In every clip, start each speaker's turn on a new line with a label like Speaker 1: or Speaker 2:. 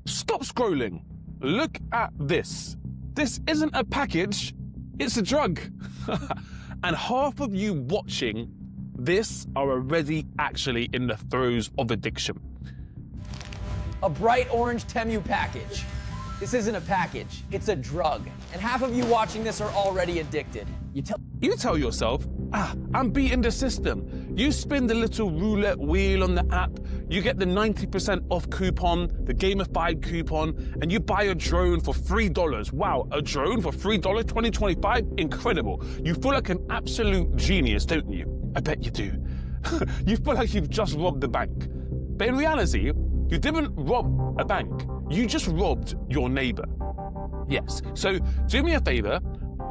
Speaker 1: Stop scrolling. Look at this. This isn't a package, it's a drug. And half of you watching this are already actually in the throes of addiction.
Speaker 2: A bright orange Temu package. This isn't a package, it's a drug. And half of you watching this are already addicted.
Speaker 1: You tell yourself, I'm beating the system. You spin the little roulette wheel on the app, you get the 90% off coupon, the gamified coupon, and you buy a drone for $3. Wow, a drone for $3, 2025? Incredible. You feel like an absolute genius, don't you? I bet you do. You feel like you've just robbed the bank. But in reality, you didn't rob a bank. You just robbed your neighbor. Yes, so do me a favor,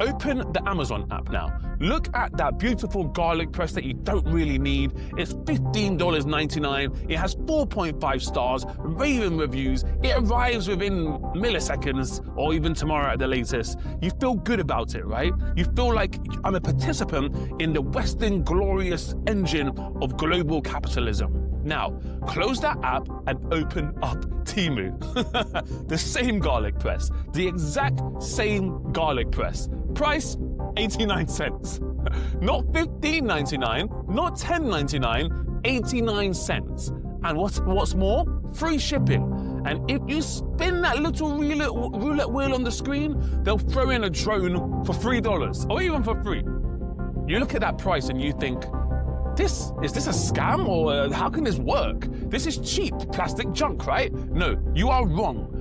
Speaker 1: open the Amazon app now. Look at that beautiful garlic press that you don't really need. It's $15.99. It has 4.5 stars, raving reviews. It arrives within milliseconds or even tomorrow at the latest. You feel good about it, right? You feel like I'm a participant in the Western glorious engine of global capitalism. Now, close that app and open up Temu. The same garlic press, the exact same garlic press. Price, 89 cents. Not $15.99, not $10.99, 89 cents. And what's more? Free shipping. And if you spin that little roulette wheel on the screen, they'll throw in a drone for $3 or even for free. You look at that price and you think, is this a scam or how can this work? This is cheap plastic junk, right? No, you are wrong.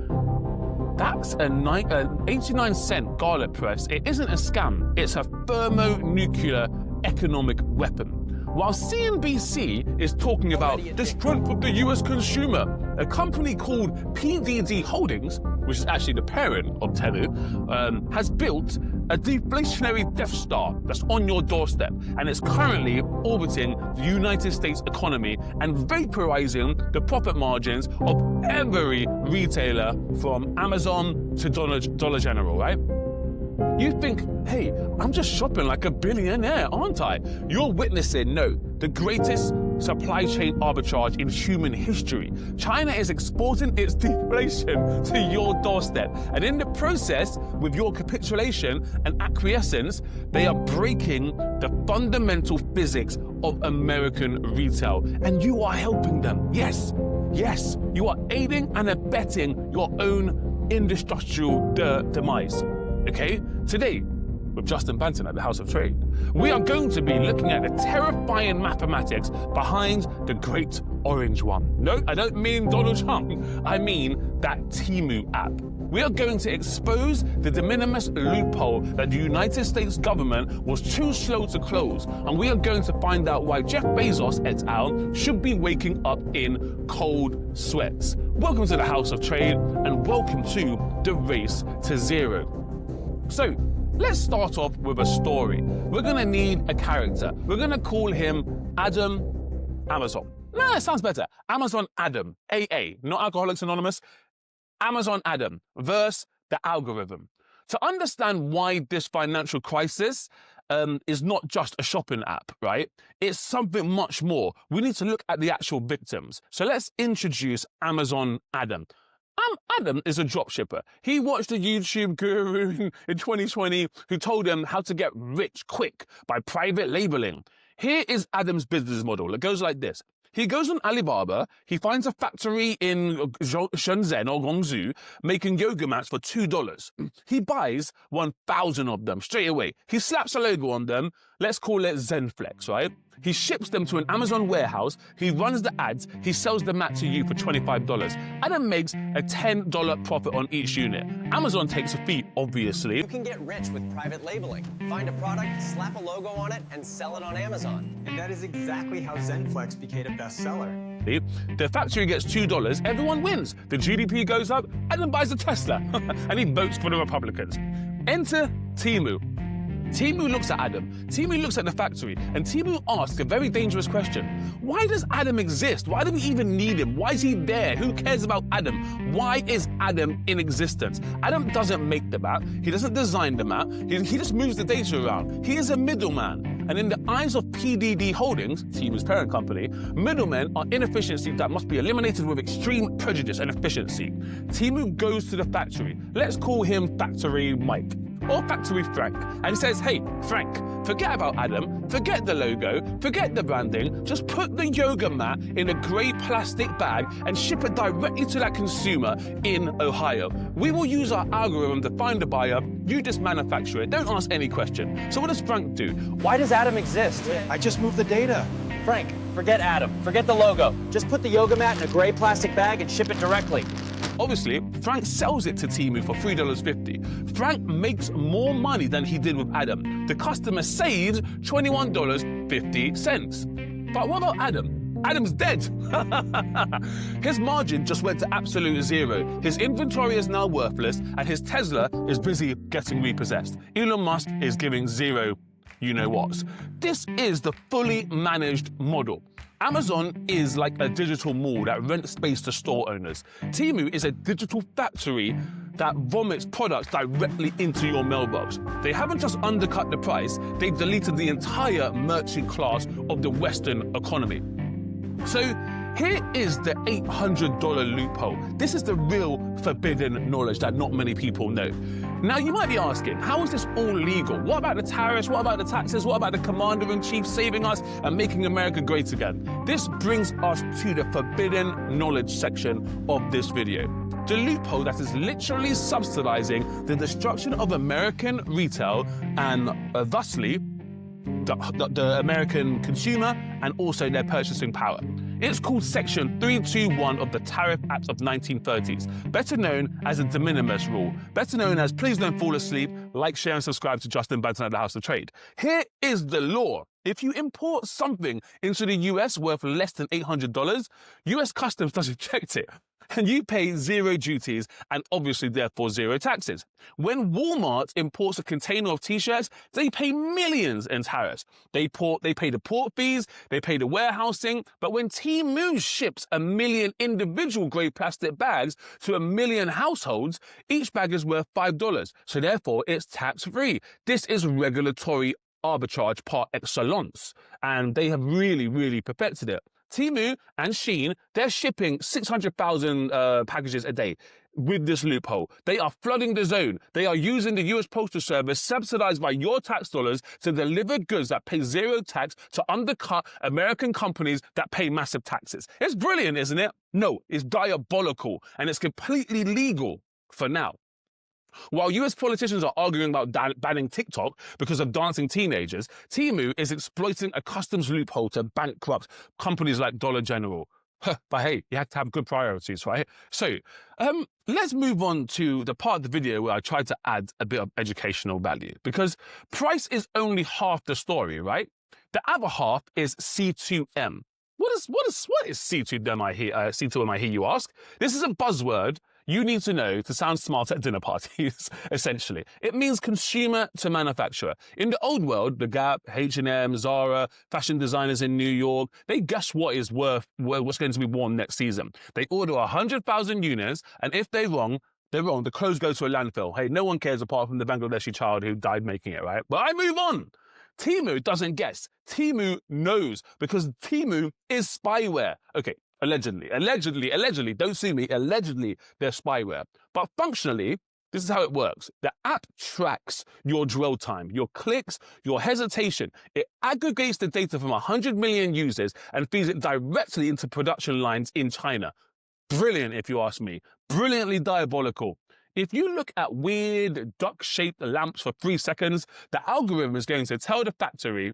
Speaker 1: That's an 89-cent garlic press. It isn't a scam. It's a thermonuclear economic weapon. While CNBC is talking about the strength of the US consumer, a company called PDD Holdings, which is actually the parent of Temu, has built a deflationary Death Star that's on your doorstep, and it's currently orbiting the United States economy and vaporizing the profit margins of every retailer from Amazon to Dollar General, right? You think, hey, I'm just shopping like a billionaire, aren't I? You're witnessing, no, the greatest supply chain arbitrage in human history. China is exporting its deflation to your doorstep. And in the process, with your capitulation and acquiescence, they are breaking the fundamental physics of American retail. And you are helping them. Yes, you are aiding and abetting your own industrial demise. Okay? Today, with Justin Banton at the House of Trade, we are going to be looking at the terrifying mathematics behind the Great Orange One. No, I don't mean Donald Trump. I mean that Temu app. We are going to expose the de minimis loophole that the United States government was too slow to close. And we are going to find out why Jeff Bezos et al. Should be waking up in cold sweats. Welcome to the House of Trade and welcome to the Race to Zero. So, let's start off with a story. We're gonna need a character. We're gonna call him Adam Amazon. No, it sounds better. Amazon Adam, AA, not Alcoholics Anonymous. Amazon Adam versus the algorithm. To understand why this financial crisis is not just a shopping app, right? It's something much more. We need to look at the actual victims. So let's introduce Amazon Adam. Adam is a dropshipper. He watched a YouTube guru in 2020 who told him how to get rich quick by private labeling. Here is Adam's business model. It goes like this. He goes on Alibaba, he finds a factory in Shenzhen or Guangzhou making yoga mats for $2. He buys 1,000 of them straight away. He slaps a logo on them, let's call it Zenflex, right? He ships them to an Amazon warehouse, he runs the ads, he sells the mat to you for $25. Adam makes a $10 profit on each unit. Amazon takes a fee, obviously.
Speaker 2: You can get rich with private labeling. Find a product, slap a logo on it, and sell it on Amazon.
Speaker 3: And that is exactly how Zenflex became a bestseller.
Speaker 1: The factory gets $2, everyone wins. The GDP goes up, Adam buys a Tesla, and he votes for the Republicans. Enter Temu. Temu looks at Adam, Temu looks at the factory, and Temu asks a very dangerous question. Why does Adam exist? Why do we even need him? Why is he there? Who cares about Adam? Why is Adam in existence? Adam doesn't make the map, he doesn't design the map, he just moves the data around. He is a middleman. And in the eyes of PDD Holdings, Temu's parent company, middlemen are inefficiencies that must be eliminated with extreme prejudice and efficiency. Temu goes to the factory. Let's call him Factory Mike or Factory Frank. And he says, hey, Frank, forget about Adam, forget the logo, forget the branding, just put the yoga mat in a grey plastic bag and ship it directly to that consumer in Ohio. We will use our algorithm to find a buyer, you just manufacture it, don't ask any question. So what does Frank do?
Speaker 2: Why does Adam exist?
Speaker 3: I just moved the data.
Speaker 2: Frank, forget Adam, forget the logo. Just put the yoga mat in a gray plastic bag and ship it directly.
Speaker 1: Obviously, Frank sells it to Temu for $3.50. Frank makes more money than he did with Adam. The customer saves $21.50. But what about Adam? Adam's dead. His margin just went to absolute zero. His inventory is now worthless, and his Tesla is busy getting repossessed. Elon Musk is giving zero you-know-whats. This is the fully managed model. Amazon is like a digital mall that rents space to store owners. Temu is a digital factory that vomits products directly into your mailbox. They haven't just undercut the price, they've deleted the entire merchant class of the Western economy. So here is the $800 loophole. This is the real forbidden knowledge that not many people know. Now you might be asking, how is this all legal? What about the tariffs? What about the taxes? What about the commander-in-chief saving us and making America great again? This brings us to the forbidden knowledge section of this video. The loophole that is literally subsidizing the destruction of American retail and thusly the American consumer and also their purchasing power. It's called Section 321 of the Tariff Act of 1930s, better known as the de minimis rule, better known as please don't fall asleep, like, share and subscribe to Justin Banton at the House of Trade. Here is the law. If you import something into the US worth less than $800, US Customs doesn't check it. And you pay zero duties and obviously therefore zero taxes. When Walmart imports a container of t-shirts, they pay millions in tariffs. They pay the port fees, they pay the warehousing, but when Temu ships 1 million individual grey plastic bags to 1 million households, each bag is worth $5, so therefore it's tax-free. This is regulatory arbitrage par excellence, and they have really perfected it. Temu and Shein, they're shipping 600,000 packages a day with this loophole. They are flooding the zone. They are using the US Postal Service, subsidized by your tax dollars, to deliver goods that pay zero tax to undercut American companies that pay massive taxes. It's brilliant, isn't it? No, it's diabolical, and it's completely legal for now. While US politicians are arguing about banning TikTok because of dancing teenagers, Temu is exploiting a customs loophole to bankrupt companies like Dollar General. But hey, you have to have good priorities, right? So let's move on to the part of the video where I tried to add a bit of educational value, because price is only half the story, right? The other half is C2M. What is C2M, C2M, I hear you ask? This is a buzzword you need to know to sound smart at dinner parties, essentially. It means consumer to manufacturer. In the old world, the Gap, H&M, Zara, fashion designers in New York, they guess what's going to be worn next season. They order 100,000 units, and if they're wrong, the clothes go to a landfill. Hey, no one cares apart from the Bangladeshi child who died making it, right? But I move on. Temu doesn't guess. Temu knows, because Temu is spyware. Okay, allegedly, don't sue me, allegedly they're spyware. But functionally, this is how it works. The app tracks your dwell time, your clicks, your hesitation. It aggregates the data from 100 million users and feeds it directly into production lines in China. Brilliant, if you ask me. Brilliantly diabolical. If you look at weird duck-shaped lamps for 3 seconds, the algorithm is going to tell the factory,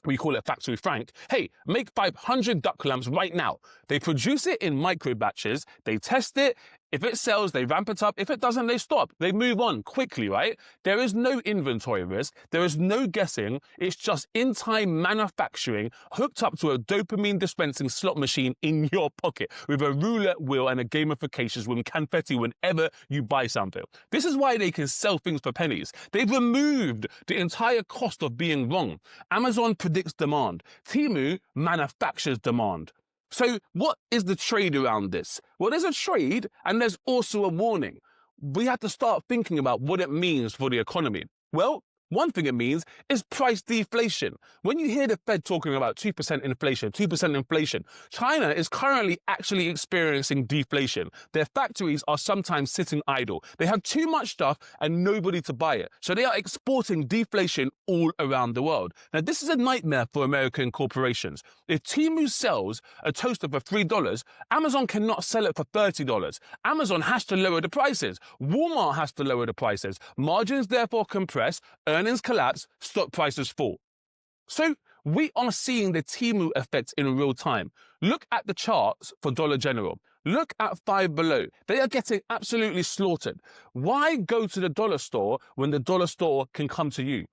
Speaker 1: we call it Factory Frank, hey, make 500 duck lamps right now. They produce it in micro batches, they test it. If it sells, they ramp it up. If it doesn't, they stop. They move on quickly, right? There is no inventory risk. There is no guessing. It's just in-time manufacturing hooked up to a dopamine dispensing slot machine in your pocket with a roulette wheel and a gamification with confetti whenever you buy something. This is why they can sell things for pennies. They've removed the entire cost of being wrong. Amazon predicts demand. Temu manufactures demand. So what is the trade around this? Well, there's a trade and there's also a warning. We have to start thinking about what it means for the economy. Well, One thing it means is price deflation. When you hear the Fed talking about 2% inflation, China is currently actually experiencing deflation. Their factories are sometimes sitting idle. They have too much stuff and nobody to buy it. So they are exporting deflation all around the world. Now, this is a nightmare for American corporations. If Temu sells a toaster for $3, Amazon cannot sell it for $30. Amazon has to lower the prices. Walmart has to lower the prices. Margins therefore compress, earnings collapse, stock prices fall. So we are seeing the Temu effect in real time. Look at the charts for Dollar General. Look at Five Below. They are getting absolutely slaughtered. Why go to the dollar store when the dollar store can come to you?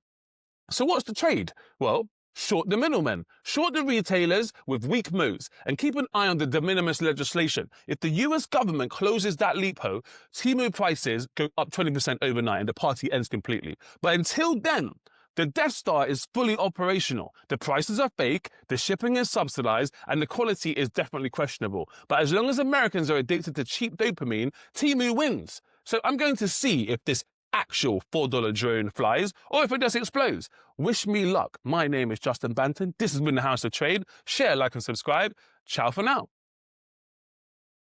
Speaker 1: So what's the trade? Well, short the middlemen, short the retailers with weak moves, and keep an eye on the de minimis legislation. If the US government closes that loophole, Temu prices go up 20% overnight and the party ends completely. But until then, the Death Star is fully operational. The prices are fake, the shipping is subsidized, and the quality is definitely questionable. But as long as Americans are addicted to cheap dopamine, Temu wins. So I'm going to see if this actual $4 drone flies or if it just explodes. Wish me luck. My name is Justin Banton. This has been the House of Trade. Share, like, and subscribe. Ciao for now.